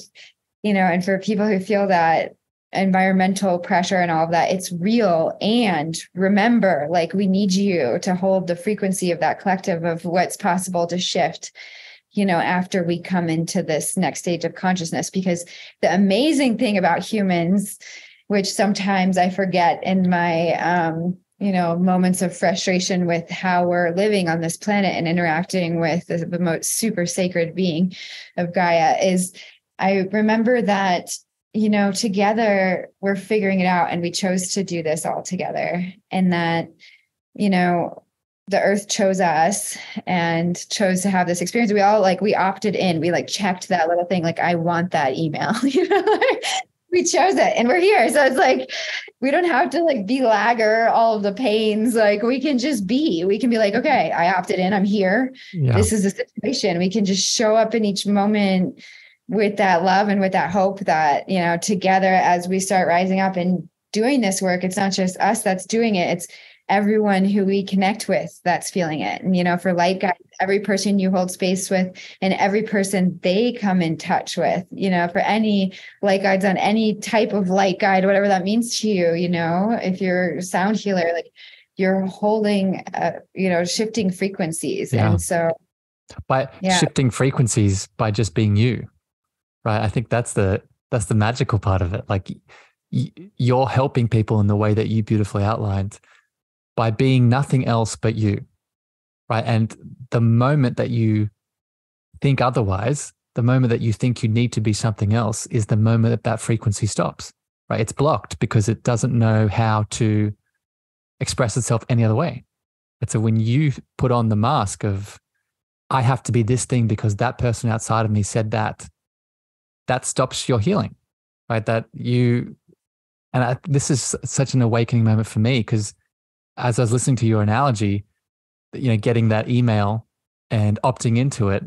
Yeah. And for people who feel that environmental pressure and all of that, it's real. And remember, like, we need you to hold the frequency of that collective of what's possible to shift, after we come into this next stage of consciousness. Because the amazing thing about humans, which sometimes I forget in my, moments of frustration with how we're living on this planet and interacting with the most super sacred being of Gaia, is I remember that, together we're figuring it out, and we chose to do this all together, and that, the earth chose us and chose to have this experience. We all we opted in, we checked that little thing. Like, I want that email, we chose it and we're here. So it's like, we don't have to belagger all of the pains. We can just we can be like, okay, I opted in, I'm here. Yeah. This is the situation. We can just show up in each moment with that love and with that hope that, together as we start rising up and doing this work, it's not just us that's doing it. It's everyone who we connect with that's feeling it. And, for light guides, every person you hold space with and every person they come in touch with, for any light guides on any type of light guide, whatever that means to you, if you're a sound healer, you're holding, shifting frequencies. Yeah. And so shifting frequencies by just being you, right? I think that's the magical part of it. You're helping people in the way that you beautifully outlined, by being nothing else but you, right? And the moment that you think otherwise, the moment that you think you need to be something else, is the moment that that frequency stops, right? It's blocked because it doesn't know how to express itself any other way. And so when you put on the mask of, I have to be this thing because that person outside of me said that stops your healing, right? This is such an awakening moment for me, because as I was listening to your analogy, getting that email and opting into it,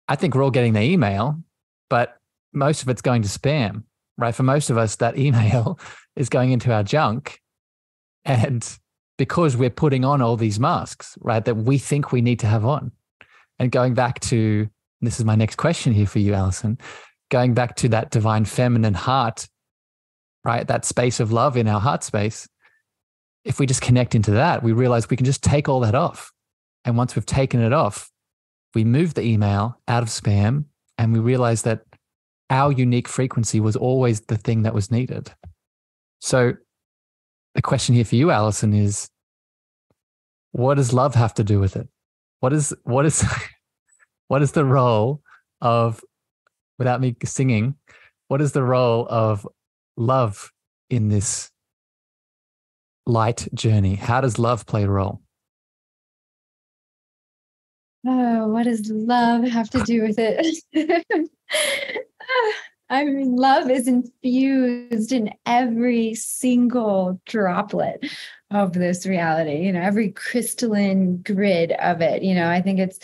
I think we're all getting the email, but most of it's going to spam, right? For most of us, that email is going into our junk. And because we're putting on all these masks, right, that we think we need to have on. And going back to, this is my next question here for you, Allison, going back to that divine feminine heart right? That space of love in our heart space. If we just connect into that, we realize we can just take all that off. And once we've taken it off, we move the email out of spam, and we realize that our unique frequency was always the thing that was needed. So the question here for you, Allison, is what does love have to do with it? What is what is the role of, without me singing, what is the role of love in this light journey? How does love play a role? Oh, what does love have to do with it? I mean, love is infused in every single droplet of this reality, every crystalline grid of it. I think it's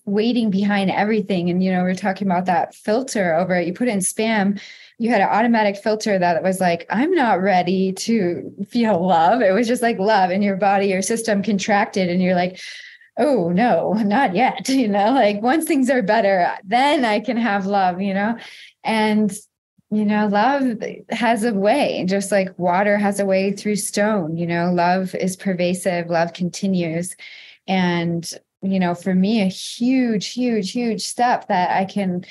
waiting behind everything. And, we're talking about that filter over it. You put it in spam, you had an automatic filter that was like, I'm not ready to feel love. It was just like love, and your body, your system contracted, and you're like, oh no, not yet. Like once things are better, then I can have love, and, love has a way, just like water has a way through stone, love is pervasive, love continues. And, for me, a huge, huge, huge step that I can,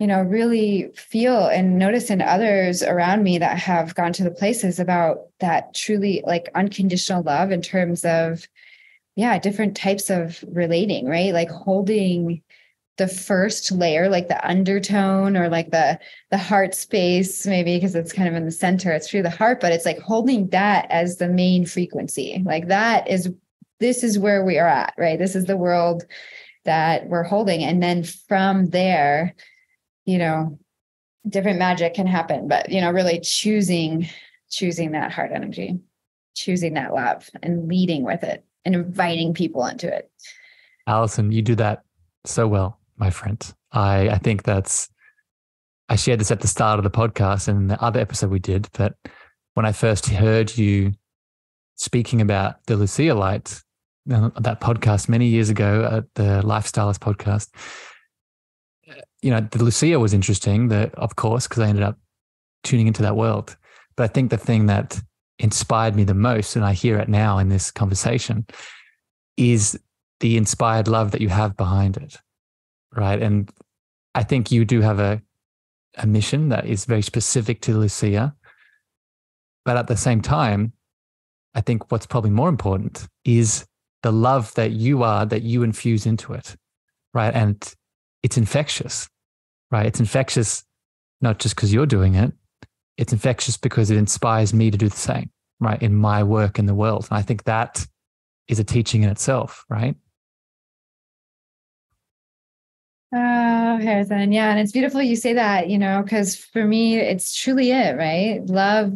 really feel and notice in others around me that have gone to the places about that truly like unconditional love in terms of, different types of relating, right? Like holding the first layer, like the undertone or like the heart space, maybe because it's kind of in the center, it's through the heart, but it's like holding that as the main frequency. Like this is where we are at, right? This is the world that we're holding. And then from there, different magic can happen, but, really choosing that heart energy, choosing that love and leading with it and inviting people into it. Allison, you do that so well, my friend. I think I shared this at the start of the podcast and the other episode we did, but when I first heard you speaking about the Lucia Light, that podcast many years ago at the Lifestylist podcast, the Lucia was interesting, of course, because I ended up tuning into that world. But I think the thing that inspired me the most, and I hear it now in this conversation, is the inspired love that you have behind it, right? And I think you do have a mission that is very specific to Lucia. But at the same time, I think what's probably more important is the love that you infuse into it, right? And it's infectious, right? It's infectious not just because you're doing it. It's infectious because it inspires me to do the same, right? In my work in the world. And I think that is a teaching in itself, right? Oh, Harrison. Yeah. And it's beautiful you say that, because for me, it's truly it, right? Love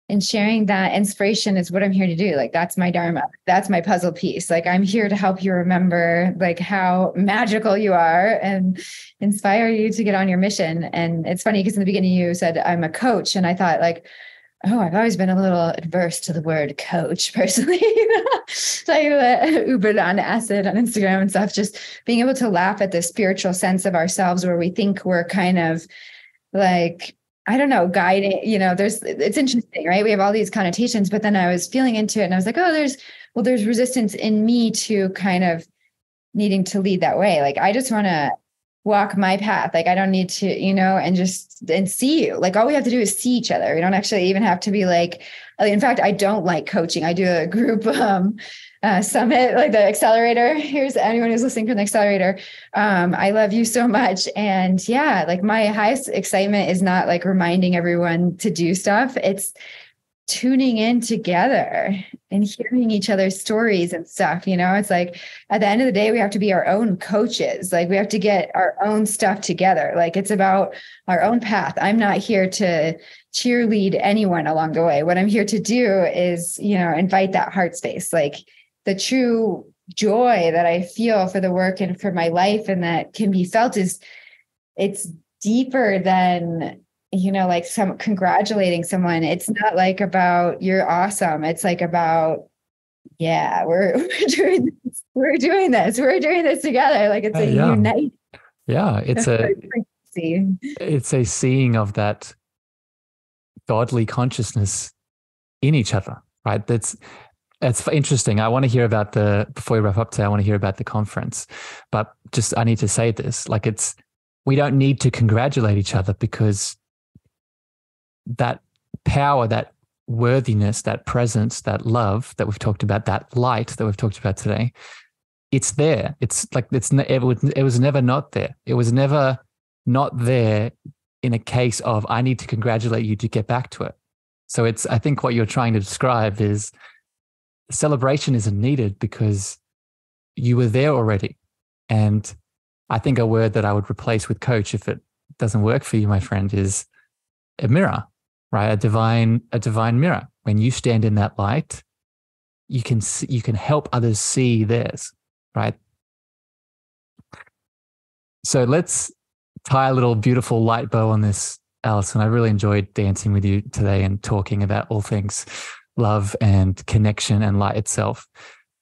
and sharing that inspiration is what I'm here to do. Like, that's my dharma. That's my puzzle piece. Like, I'm here to help you remember like how magical you are and inspire you to get on your mission. And it's funny because in the beginning you said I'm a coach, and I thought like, oh, I've always been a little adverse to the word coach personally. So I Ubered on acid on Instagram and stuff, just being able to laugh at the spiritual sense of ourselves where we think we're kind of like, I don't know, guiding, it's interesting, right? We have all these connotations, but then I was feeling into it and I was like, oh, there's resistance in me to kind of needing to lead that way. Like, I just want to walk my path. Like, I don't need to, and see you. Like, all we have to do is see each other. We don't actually even have to be like, in fact, I don't like coaching. I do a group summit, like the accelerator. Here's anyone who's listening from the accelerator. I love you so much. And yeah, like my highest excitement is not like reminding everyone to do stuff. It's tuning in together and hearing each other's stories and stuff. It's like at the end of the day, we have to be our own coaches. Like, we have to get our own stuff together. Like, it's about our own path. I'm not here to cheerlead anyone along the way. What I'm here to do is, invite that heart space, like the true joy that I feel for the work and for my life. And that can be felt it's deeper than, like congratulating someone. It's not like about you're awesome. It's like about, yeah, we're doing this. We're doing this together. Like, it's a unite. Yeah. It's a seeing of that godly consciousness in each other, right? That's interesting. I want to hear about before we wrap up today, I want to hear about the conference, but I need to say this, like we don't need to congratulate each other, because that power, that worthiness, that presence, that love that we've talked about, that light that we've talked about today, it's there. It was never not there. It was never not there in a case of, I need to congratulate you to get back to it. So I think what you're trying to describe is celebration isn't needed because you were there already. And I think a word that I would replace with coach, if it doesn't work for you, my friend, is a mirror, right? A divine mirror. When you stand in that light, you can help others see theirs, right? So let's tie a little beautiful light bow on this, Allison. I really enjoyed dancing with you today and talking about all things love and connection and light itself.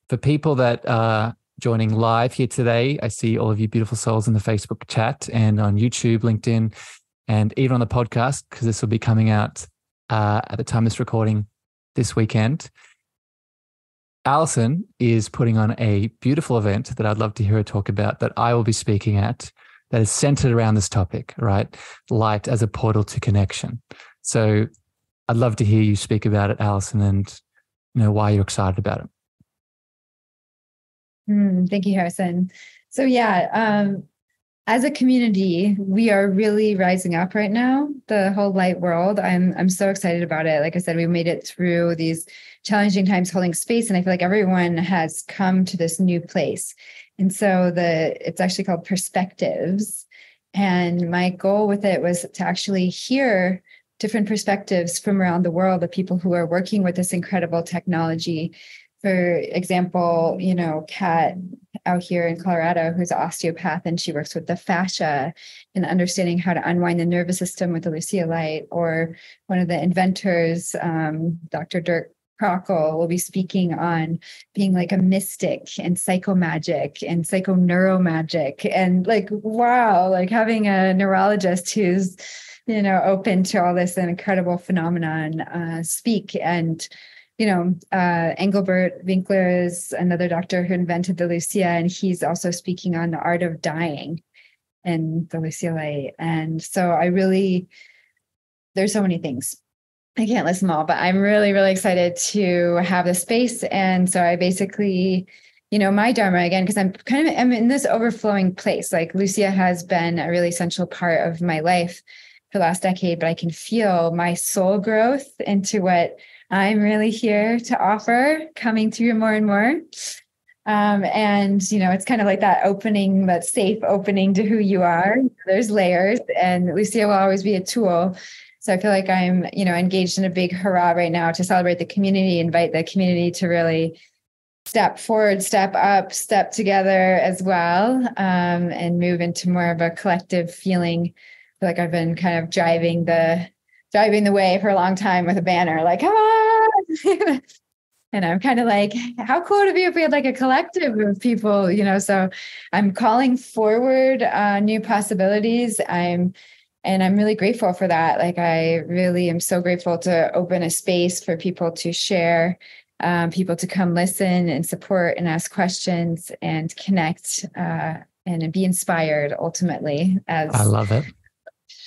For people that are joining live here today, I see all of you beautiful souls in the Facebook chat and on YouTube, LinkedIn, and even on the podcast, because this will be coming out at the time of this recording this weekend. Allison is putting on a beautiful event that I'd love to hear her talk about, that I will be speaking at, that is centered around this topic, right? Light as a portal to connection. So I'd love to hear you speak about it, Allison, and why you're excited about it. Thank you, Harrison. So as a community, we are really rising up right now, the whole light world. I'm so excited about it. Like I said, we made it through these challenging times holding space, and I feel like everyone has come to this new place. And so it's actually called Perspectives. And my goal with it was to actually hear different perspectives from around the world of people who are working with this incredible technology. For example, Kat out here in Colorado, who's an osteopath, and she works with the fascia and understanding how to unwind the nervous system with the Lucia Light. Or one of the inventors, Dr. Dirk Krokel, will be speaking on being like a mystic and psychomagic and psychoneuromagic. And wow, having a neurologist who's, open to all this incredible phenomenon speak. And Engelbert Winkler is another doctor who invented the Lucia, and he's also speaking on the art of dying and the Lucia Light. And so there's so many things. I can't list them all, but I'm really, really excited to have the space. And so I basically, my Dharma again, because I'm in this overflowing place. Like Lucia has been a really essential part of my life for the last decade, but I can feel my soul growth into what I'm really here to offer coming through more and more. And, it's kind of like that opening, that safe opening to who you are. There's layers, and Lucia will always be a tool. So I feel like I'm, engaged in a big hurrah right now to celebrate the community, invite the community to really step forward, step up, step together as well, and move into more of a collective feeling. I feel like I've been kind of driving the way for a long time with a banner, like, come on. And I'm kind of like, how cool would it be if we had like a collective of people, so I'm calling forward new possibilities. I'm really grateful for that. Like, I really am so grateful to open a space for people to share, people to come listen and support and ask questions and connect and be inspired ultimately as I love it.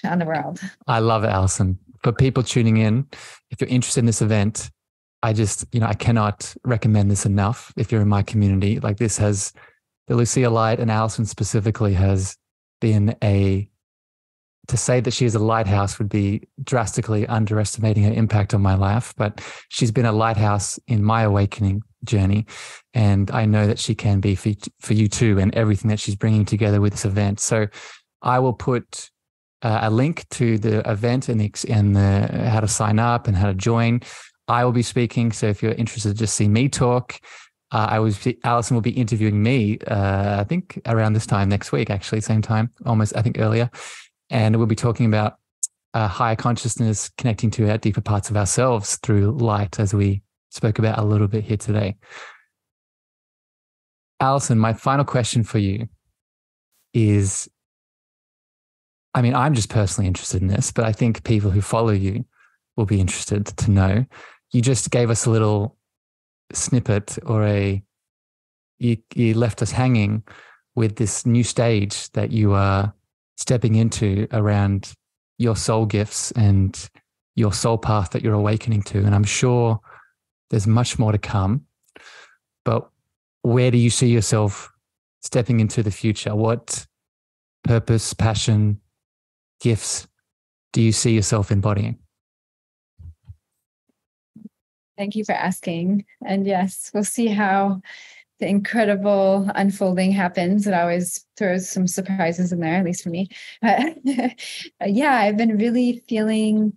On the world. I love it, Allison. For people tuning in, if you're interested in this event, I cannot recommend this enough. If you're in my community, like this the Lucia Light and Allison specifically has been to say that she is a lighthouse would be drastically underestimating her impact on my life, but she's been a lighthouse in my awakening journey. And I know that she can be for you too, and everything that she's bringing together with this event. So I will put a link to the event and the how to sign up and how to join. I will be speaking. So if you're interested to just see me talk, Allison will be interviewing me, I think around this time next week, actually, same time, almost, I think earlier. And we'll be talking about higher consciousness, connecting to our deeper parts of ourselves through light, as we spoke about a little bit here today. Allison, my final question for you is, I'm just personally interested in this, but I think people who follow you will be interested to know. You just gave us a little snippet, or you left us hanging with this new stage that you are stepping into around your soul gifts and your soul path that you're awakening to. And I'm sure there's much more to come. But where do you see yourself stepping into the future? What purpose, passion, gifts do you see yourself embodying? Thank you for asking. And yes, we'll see how the incredible unfolding happens. It always throws some surprises in there, at least for me. But yeah, I've been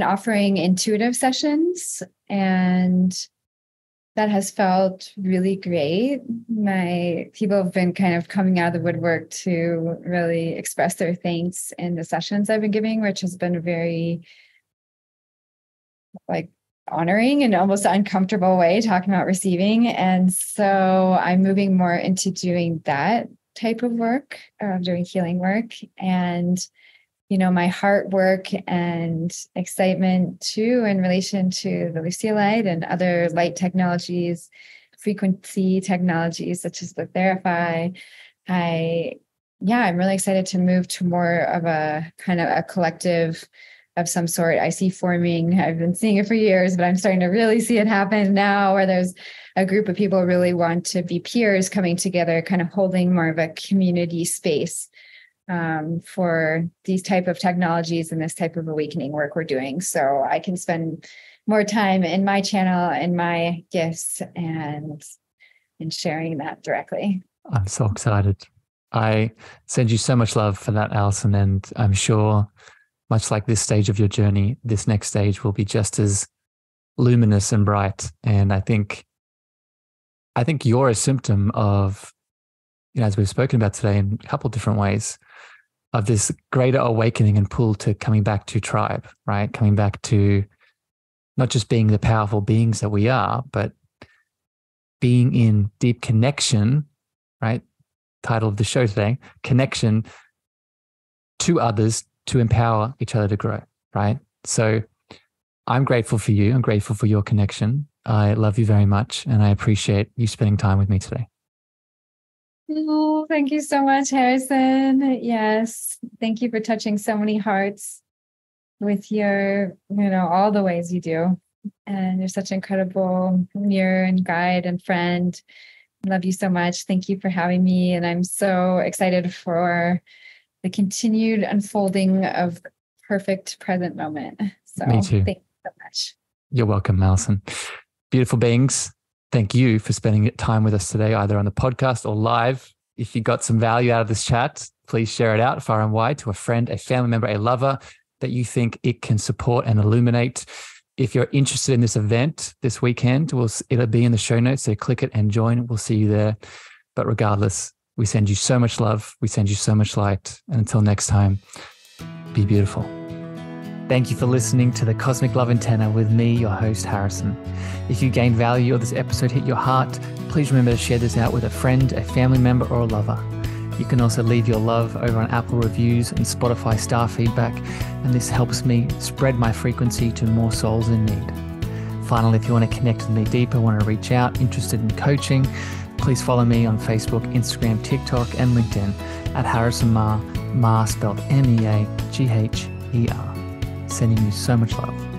offering intuitive sessions, and that has felt really great. My people have been kind of coming out of the woodwork to really express their thanks in the sessions I've been giving, which has been very honoring and almost uncomfortable way, talking about receiving. And so I'm moving more into doing that type of work, doing healing work. And, my heart work and excitement too, in relation to the Lucia Light and other light technologies, frequency technologies, such as the Therify. I'm really excited to move to more of a kind of a collective of some sort. I see forming. I've been seeing it for years, but I'm starting to really see it happen now, where there's a group of people who really want to be peers coming together, kind of holding more of a community space for these type of technologies and this type of awakening work we're doing. So I can spend more time in my channel and my gifts and sharing that directly. I'm so excited. I send you so much love for that, Allison, and I'm sure, much like this stage of your journey, this next stage will be just as luminous and bright. And I think you're a symptom of, as we've spoken about today in a couple of different ways, of this greater awakening and pull to coming back to tribe, right? Coming back to not just being the powerful beings that we are, but being in deep connection, right? Title of the show today, connection to others, to empower each other to grow, right? So I'm grateful for you. I'm grateful for your connection. I love you very much, and I appreciate you spending time with me today. Oh, thank you so much, Harrison. Yes, thank you for touching so many hearts with your, all the ways you do. And you're such an incredible mirror and guide and friend. I love you so much. Thank you for having me. And I'm so excited for the continued unfolding of the perfect present moment. So me too. Thank you so much. You're welcome, Allison. Beautiful beings. Thank you for spending time with us today, either on the podcast or live. If you got some value out of this chat, please share it out far and wide to a friend, a family member, a lover that you think it can support and illuminate. If you're interested in this event this weekend, it'll be in the show notes. So click it and join. We'll see you there. But regardless, we send you so much love. We send you so much light. And until next time, be beautiful. Thank you for listening to the Cosmic Love Antenna with me, your host, Harrison. If you gained value or this episode hit your heart, please remember to share this out with a friend, a family member, or a lover. You can also leave your love over on Apple reviews and Spotify star feedback, and this helps me spread my frequency to more souls in need. Finally, if you want to connect with me deeper, want to reach out, interested in coaching, please follow me on Facebook, Instagram, TikTok, and LinkedIn at Harrison Meagher, spelled Meagher. Sending you so much love.